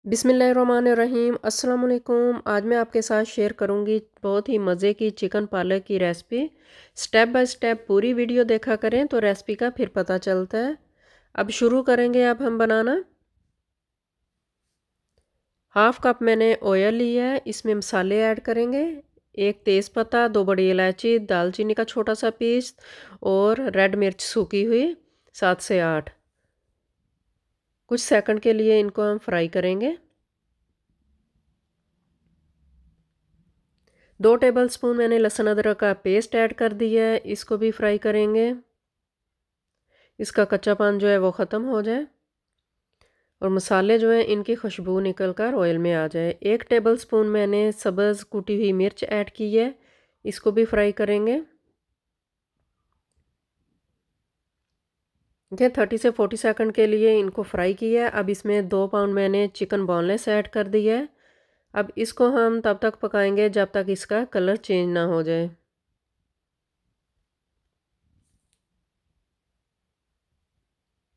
बिस्मिल्लाहिर्रहमानिर्रहीम अस्सलाम वालेकुम। आज मैं आपके साथ शेयर करूंगी बहुत ही मज़े की चिकन पालक की रेसिपी। स्टेप बाय स्टेप पूरी वीडियो देखा करें तो रेसिपी का फिर पता चलता है। अब शुरू करेंगे अब हम बनाना। हाफ कप मैंने ऑयल लिया है, इसमें मसाले ऐड करेंगे। एक तेज़पत्ता, दो बड़ी इलायची, दालचीनी का छोटा सा पीस और रेड मिर्च सूखी हुई 7 से 8। कुछ सेकंड के लिए इनको हम फ्राई करेंगे। 2 टेबलस्पून मैंने लहसुन अदरक का पेस्ट ऐड कर दिया है, इसको भी फ्राई करेंगे। इसका कच्चापन जो है वो ख़त्म हो जाए और मसाले जो हैं इनकी खुशबू निकल कर ऑयल में आ जाए। 1 टेबलस्पून मैंने सब्ज़ कुटी हुई मिर्च ऐड की है, इसको भी फ्राई करेंगे। ठीक है, 30 से 40 सेकंड के लिए इनको फ्राई किया है। अब इसमें 2 पाउंड मैंने चिकन बोनलेस ऐड कर दिया है। अब इसको हम तब तक पकाएंगे जब तक इसका कलर चेंज ना हो जाए।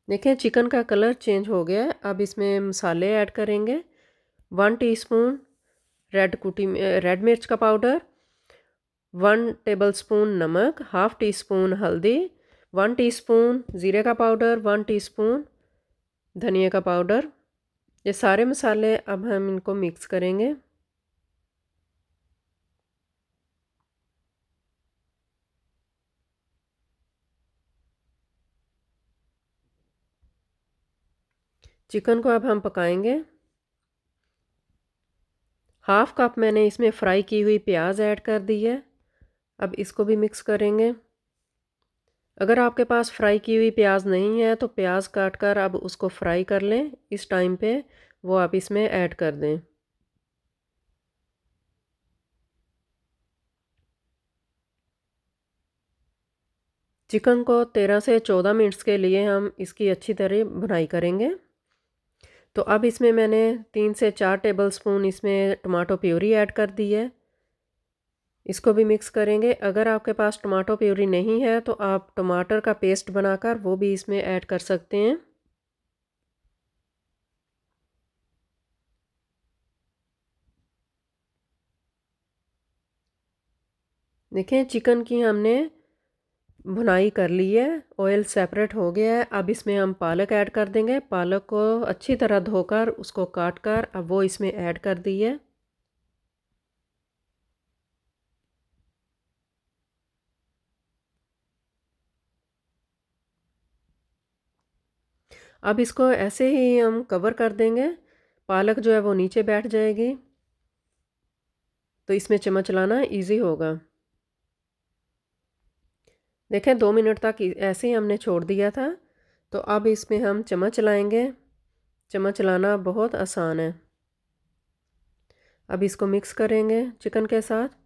देखिए चिकन का कलर चेंज हो गया है। अब इसमें मसाले ऐड करेंगे। 1 टीस्पून रेड मिर्च का पाउडर, 1 टेबलस्पून नमक, हाफ टी स्पून हल्दी, 1 टीस्पून ज़ीरे का पाउडर, 1 टीस्पून धनिया का पाउडर। ये सारे मसाले अब हम इनको मिक्स करेंगे। चिकन को अब हम पकाएंगे। हाफ कप मैंने इसमें फ्राई की हुई प्याज ऐड कर दी है। अब इसको भी मिक्स करेंगे। अगर आपके पास फ्राई की हुई प्याज नहीं है तो प्याज काट कर अब उसको फ्राई कर लें। इस टाइम पे वो आप इसमें ऐड कर दें। चिकन को 13 से 14 मिनट्स के लिए हम इसकी अच्छी तरह भुनाई करेंगे। तो अब इसमें मैंने 3 से 4 टेबलस्पून इसमें टमाटो प्यूरी ऐड कर दी है। इसको भी मिक्स करेंगे। अगर आपके पास टमाटो प्यूरी नहीं है तो आप टमाटर का पेस्ट बनाकर वो भी इसमें ऐड कर सकते हैं। देखिए चिकन की हमने भुनाई कर ली है, ऑयल सेपरेट हो गया है। अब इसमें हम पालक ऐड कर देंगे। पालक को अच्छी तरह धोकर उसको काट कर अब वो इसमें ऐड कर दी है। अब इसको ऐसे ही हम कवर कर देंगे। पालक जो है वो नीचे बैठ जाएगी तो इसमें चम्मच चलाना इजी होगा। देखें 2 मिनट तक ऐसे ही हमने छोड़ दिया था। तो अब इसमें हम चम्मच चलाएंगे। चम्मच चलाना बहुत आसान है। अब इसको मिक्स करेंगे चिकन के साथ।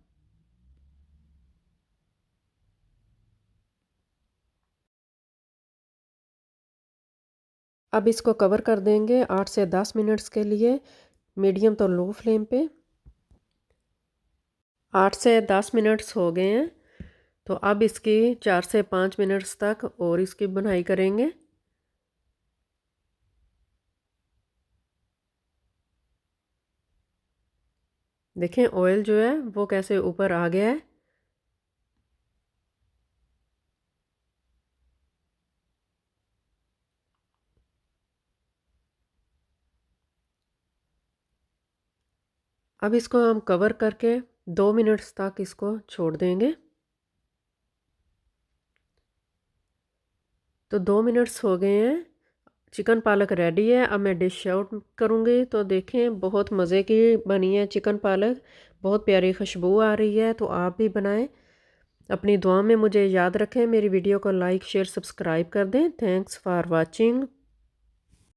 अब इसको कवर कर देंगे 8 से 10 मिनट्स के लिए, मीडियम तो लो फ्लेम पे। 8 से 10 मिनट्स हो गए हैं। तो अब इसकी 4 से 5 मिनट्स तक और इसकी बुनाई करेंगे। देखें ऑयल जो है वो कैसे ऊपर आ गया है। अब इसको हम कवर करके 2 मिनट्स तक इसको छोड़ देंगे। तो 2 मिनट्स हो गए हैं। चिकन पालक रेडी है। अब मैं डिश आउट करूँगी। तो देखें बहुत मज़े की बनी है चिकन पालक। बहुत प्यारी खुशबू आ रही है। तो आप भी बनाएं। अपनी दुआ में मुझे याद रखें। मेरी वीडियो को लाइक शेयर सब्सक्राइब कर दें। Thanks for watching.